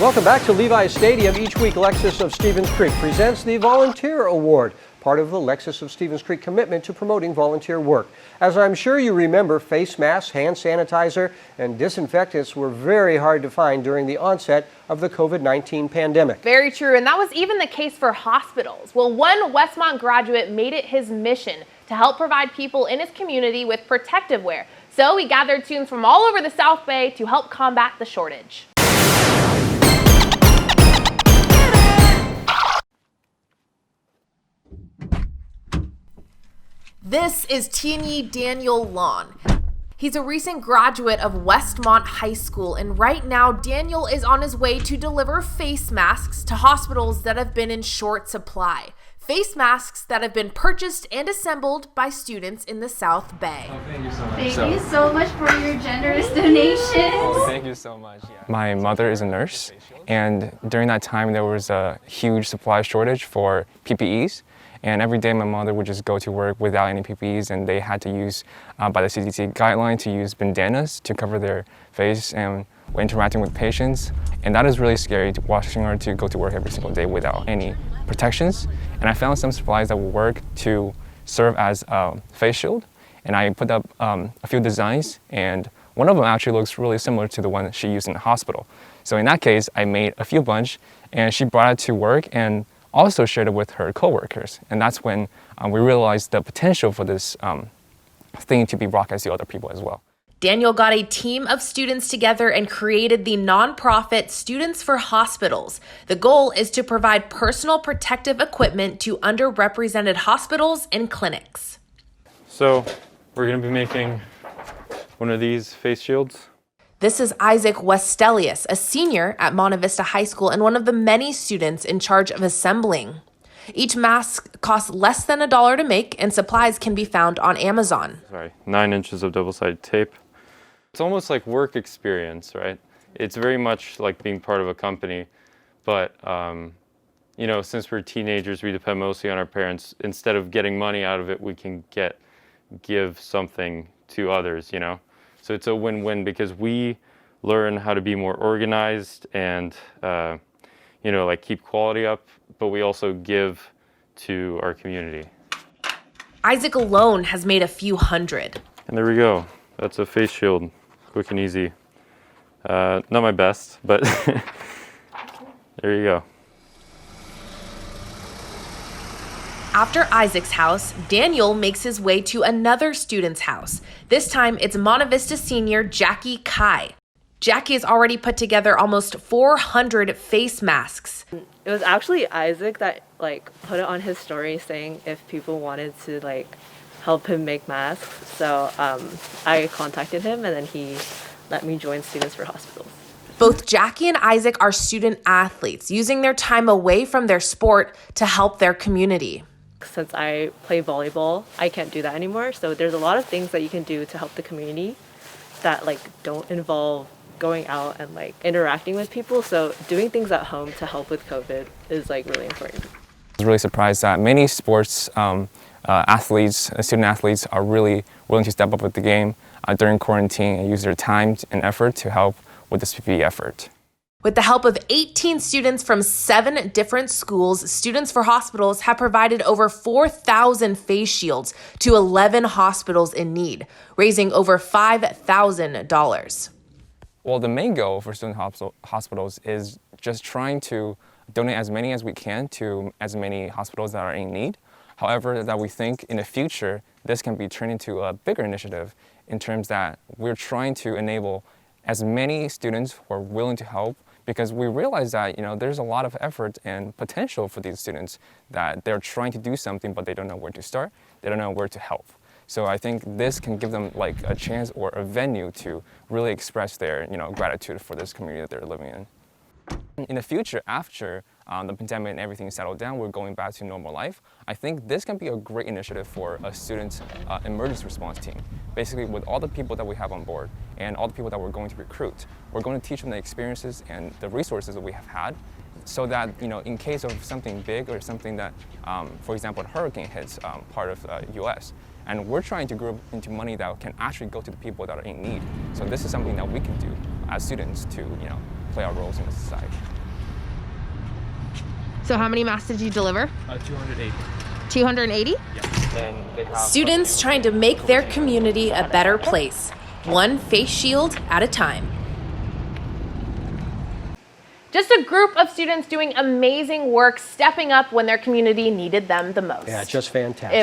Welcome back to Levi's Stadium. Each week, Lexus of Stevens Creek presents the Volunteer Award, part of the Lexus of Stevens Creek commitment to promoting volunteer work. As I'm sure you remember, face masks, hand sanitizer, and disinfectants were very hard to find during the onset of the COVID-19 pandemic. Very true, and that was even the case for hospitals. Well, one Westmont graduate made it his mission to help provide people in his community with protective wear. So he gathered students from all over the South Bay to help combat the shortage. This is Tianyi Daniel Lon. He's a recent graduate of Westmont High School, and right now Daniel is on his way to deliver face masks to hospitals that have been in short supply. Face masks that have been purchased and assembled by students in the South Bay. Oh, thank you so much. Thank you so much for your generous donations. Oh, thank you so much. Yeah. My mother is a nurse, and during that time there was a huge supply shortage for PPEs. And every day my mother would just go to work without any PPEs, and they had to use, by the CDC guideline, to use bandanas to cover their face and interacting with patients. And that is really scary, watching her to go to work every single day without any protections. And I found some supplies that would work to serve as a face shield. And I put up a few designs, and one of them actually looks really similar to the one she used in the hospital. So in that case, I made a few bunch, and she brought it to work and also shared it with her coworkers. And that's when we realized the potential for this thing to be broadcast to other people as well. Daniel got a team of students together and created the nonprofit Students for Hospitals. The goal is to provide personal protective equipment to underrepresented hospitals and clinics. So we're going to be making one of these face shields. This is Isaac Westelius, a senior at Monte Vista High School and one of the many students in charge of assembling. Each mask costs less than $1 to make, and supplies can be found on Amazon. 9 inches of double-sided tape. It's almost like work experience, right? It's very much like being part of a company, but you know, since we're teenagers, we depend mostly on our parents. Instead of getting money out of it, we can give something to others, you know? So it's a win-win because we learn how to be more organized and, you know, like keep quality up, but we also give to our community. Isaac alone has made a few hundred. And there we go. That's a face shield, quick and easy. Not my best, but there you go. After Isaac's house, Daniel makes his way to another student's house. This time, it's Monte Vista senior Jackie Kai. Jackie has already put together almost 400 face masks. It was actually Isaac that put it on his story saying if people wanted to help him make masks. So I contacted him, and then he let me join Students for Hospitals. Both Jackie and Isaac are student athletes, using their time away from their sport to help their community. Since I play volleyball, I can't do that anymore. So there's a lot of things that you can do to help the community that don't involve going out and interacting with people. So doing things at home to help with COVID is really important. I was really surprised that many sports athletes, student athletes, are really willing to step up with the game during quarantine and use their time and effort to help with this PPE effort. With the help of 18 students from 7 different schools, Students for Hospitals have provided over 4,000 face shields to 11 hospitals in need, raising over $5,000. Well, the main goal for student hospitals is just trying to donate as many as we can to as many hospitals that are in need. However, that we think in the future, this can be turned into a bigger initiative in terms that we're trying to enable as many students who are willing to help, because we realize that there's a lot of effort and potential for these students that they're trying to do something, but they don't know where to start. They don't know where to help. So I think this can give them a chance or a venue to really express their gratitude for this community that they're living in. In the future, after the pandemic and everything settled down, we're going back to normal life. I think this can be a great initiative for a student emergency response team. Basically, with all the people that we have on board and all the people that we're going to recruit, we're going to teach them the experiences and the resources that we have had, so that in case of something big or something that, for example, a hurricane hits part of the U.S. and we're trying to group into money that can actually go to the people that are in need. So this is something that we can do as students to play our roles in the society. So how many masks did you deliver? 280. 280? Students trying to make their community a better place, one face shield at a time. Just a group of students doing amazing work, stepping up when their community needed them the most. Yeah, just fantastic.